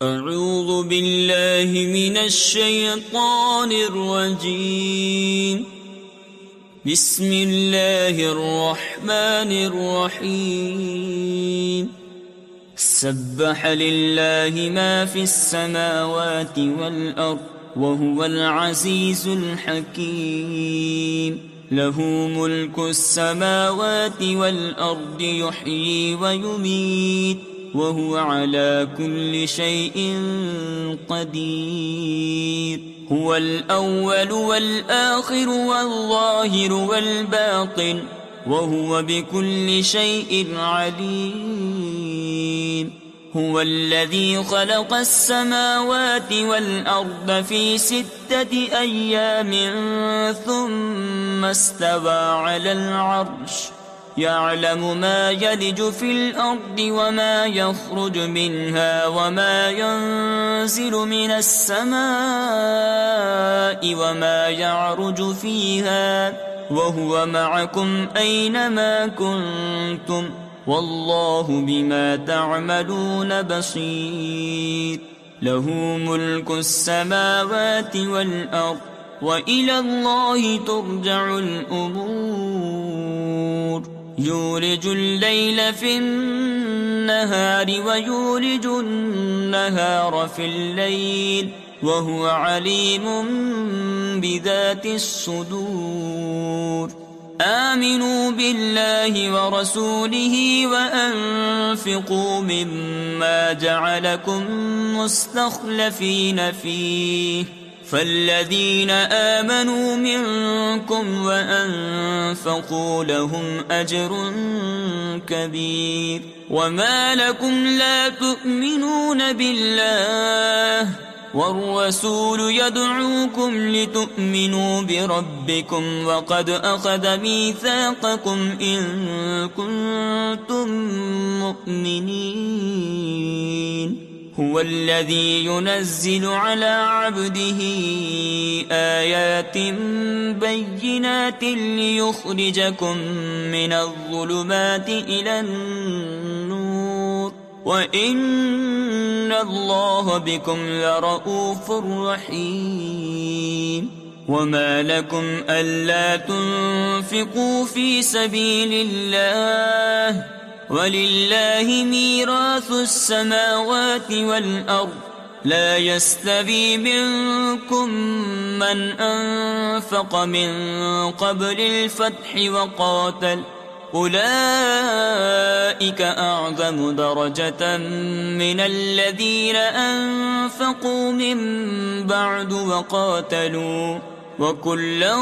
اعوذ باللہ من الشیطان الرجیم بسم اللہ الرحمن الرحیم سبح للہ ما فی السماوات والارض وهو العزیز الحکیم له ملک السماوات والارض یحیی ویمیت وهو على كل شيء قدير هو الأول والآخر والظاهر والباطن وهو بكل شيء عليم هو الذي خلق السماوات والأرض في 6 أيام ثم استوى على العرش يعلم ما يلج في الأرض وما يخرج منها وما ينزل من السماء وما يعرج فيها وهو معكم أينما كنتم والله بما تعملون بصير له ملك السماوات والأرض وإلى الله ترجع الأمور يولج الليل في النهار ويولج النهار في الليل وهو عليم بذات الصدور آمنوا بالله ورسوله وأنفقوا مما جعلكم مستخلفين فيه فالذين آمنوا منكم وأنفقوا لهم أجر كبير وما لكم لا تؤمنون بالله والرسول يدعوكم لتؤمنوا بربكم وقد أخذ ميثاقكم إن كنتم مؤمنين هو الذي ينزل على عبده آيات بينات ليخرجكم من الظلمات إلى النور وإن الله بكم لرؤوف رحيم وما لكم ألا تنفقوا في سبيل الله وَلِلَّهِ مِيرَاثُ السَّمَاوَاتِ وَالْأَرْضِ لَا يَسْتَوِي مِنكُم مَّنْ أَنفَقَ مِن قَبْلِ الْفَتْحِ وَقَاتَلَ أُولَئِكَ أَعْظَمُ دَرَجَةً مِّنَ الَّذِينَ أَنفَقُوا مِن بَعْدُ وَقَاتَلُوا وَكُلًّا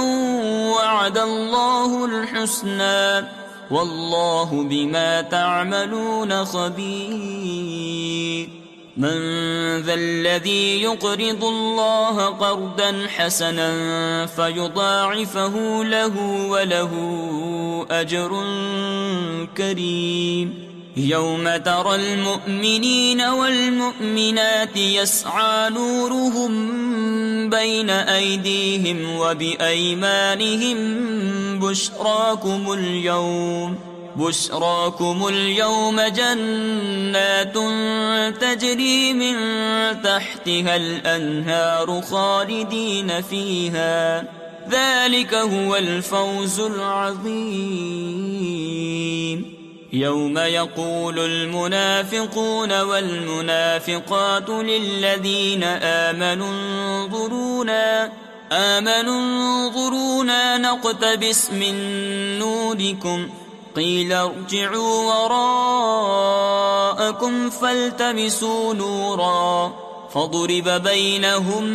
وَعَدَ اللَّهُ الْحُسْنَى واللہ بما تعملون خبیر من ذا الذی يقرض اللہ قرضا حسنا فیضاعفه له وله اجر کریم یوم ترى المؤمنین والمؤمنات يسعى نورهم بین ایدیہم وبأیمانہم بشراكم اليوم جنات تجري من تحتها الأنهار خالدين فيها ذلك هو الفوز العظيم يوم يقول المنافقون والمنافقات للذين آمنوا انظرونا نقتبس من نوركم قيل ارجعوا وراءكم فالتمسوا نورا فضرب بينهم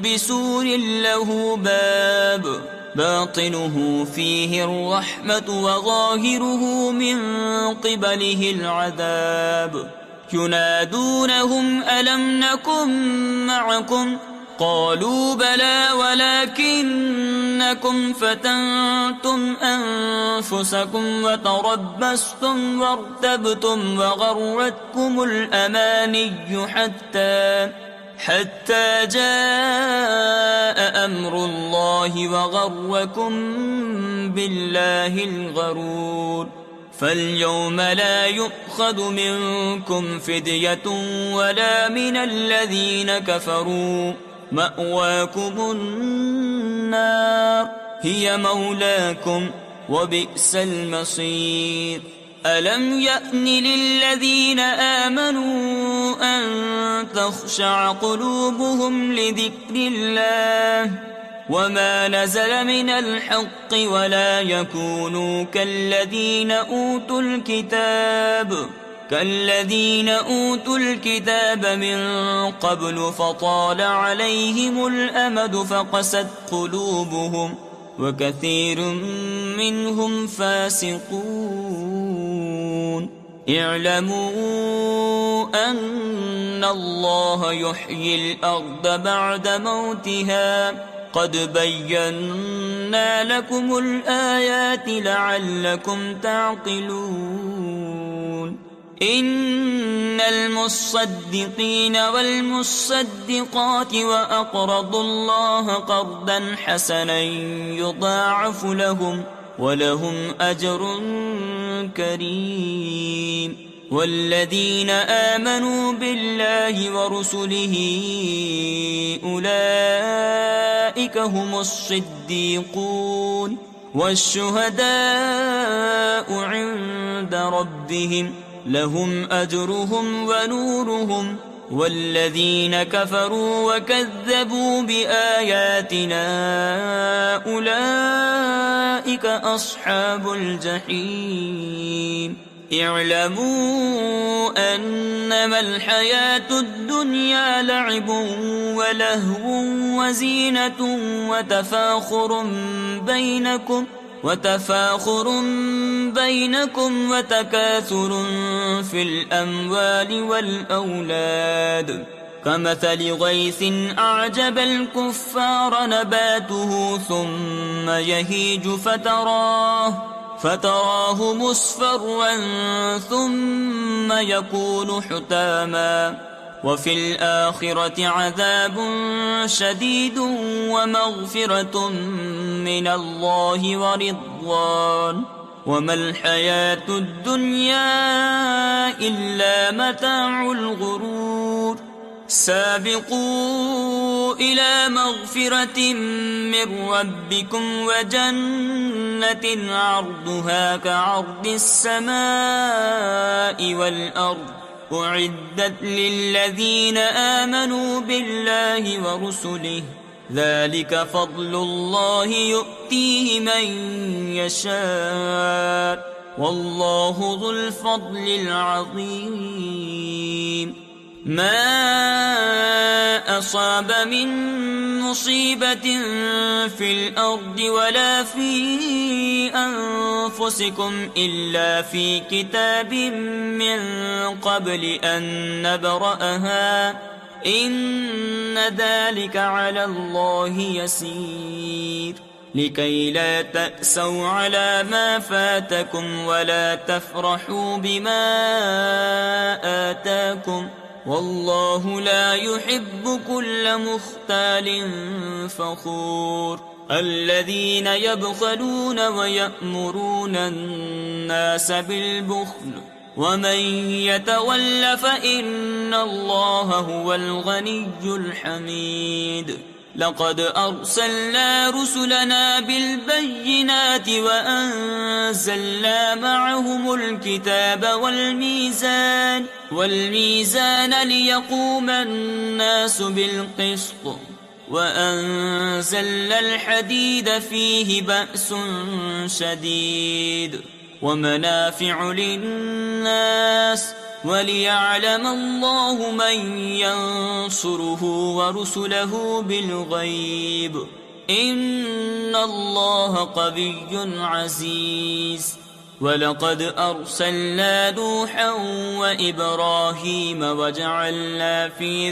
بسور له باب باطنه فيه الرحمة وظاهره من قبله العذاب ينادونهم ألم نكن معكم قالوا بلى ولكنكم فتنتم أنفسكم وتربصتم وارتبتم وغرتكم الأماني حتى جاء أمر الله وغركم بالله الغرور فاليوم لا يؤخذ منكم فدية ولا من الذين كفروا مأواكم النار هي مولاكم وبئس المصير ألم يأن للذين آمنوا أن تخشع قلوبهم لذكر الله وما نزل من الحق ولا يكونوا كالذين أوتوا الكتاب من قبل فطال عليهم الأمد فقست قلوبهم وكثير منهم فاسقون اعلموا أن الله يحيي الأرض بعد موتها قد بينا لكم الآيات لعلكم تعقلون إن المصدقين والمصدقات وأقرضوا الله قرضا حسنا يضاعف لهم ولهم أجر كريم والذين آمنوا بالله ورسله أولئك هم الصديقون والشهداء عند ربهم لهم أجرهم ونورهم والذين كفروا وكذبوا بآياتنا أولئك أصحاب الجحيم اعلموا أنما الحياة الدنيا لعب ولهو وزينة وتفاخر بينكم وتكاثر في الأموال والأولاد كمثل غيث أعجب الكفار نباته ثم يهيج فتراه مصفرا ثم يكون حطاما وفي الآخرة عذاب شديد ومغفرة من الله ورضوان وما الحياة الدنيا إلا متاع الغرور سابقوا إلى مغفرة من ربكم وجنة عرضها كعرض السماء والأرض أعدت للذين آمنوا بالله ورسله ذلك فضل الله يؤتيه من يشاء والله ذو الفضل العظيم ما أصاب من مصيبة في الأرض ولا في أنفسكم إلا في كتاب من قبل أن نبرأها إن ذلك على الله يسير لكي لا تأسوا على ما فاتكم ولا تفرحوا بما آتاكم والله لا يحب كل مختال فخور الذين يبخلون ويأمرون الناس بالبخل ومن يتول فإن الله هو الغني الحميد لقد أرسلنا رسلنا بالبينات وأنزلنا معهم الكتاب والميزان ليقوم الناس بالقسط وأنزلنا الحديد فيه بأس شديد ومنافع للناس وليعلم الله من ينصره ورسله بالغيب إن الله قوي عزيز ولقد أرسلنا نوحا وإبراهيم وجعلنا في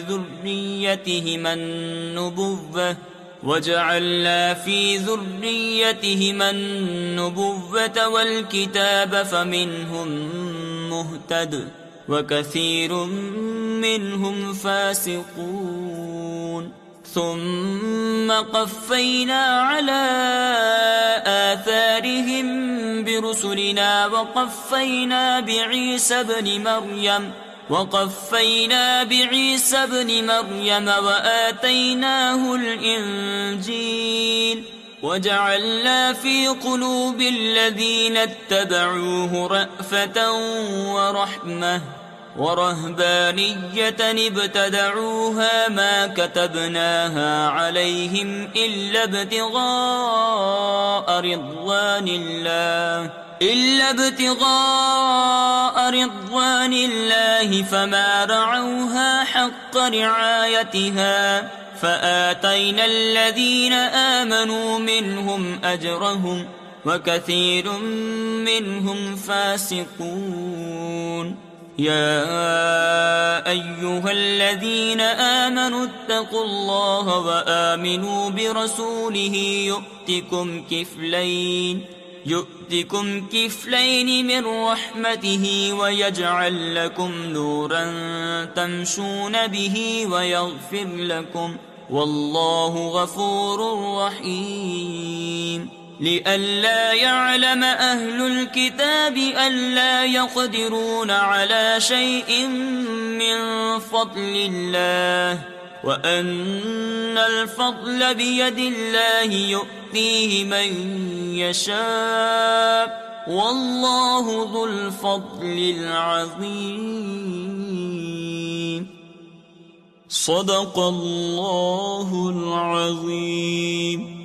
ذريتهما النبوة والكتاب فمنهم مهتد وكثير منهم فاسقون ثم قفينا على آثارهم برسلنا وقفينا بعيسى ابن مريم وآتيناه الإنجيل وجعلنا في قلوب الذين اتبعوه رأفة ورحمة ورهبانية ابتدعوها ما كتبناها عليهم إلا ابتغاء رضوان الله فما رعوها حق رعايتها فآتينا الذين آمنوا منهم أجرهم وكثير منهم فاسقون يا أيها الذين آمنوا اتقوا الله وآمنوا برسوله يؤتكم كفلين من رحمته ويجعل لكم نورا تمشون به ويغفر لكم والله غفور رحيم لئلا يعلم أهل الكتاب ألا يقدرون على شيء من فضل الله وأن الفضل بيد الله يؤتيه من يشاء والله ذو الفضل العظيم صدق الله العظيم.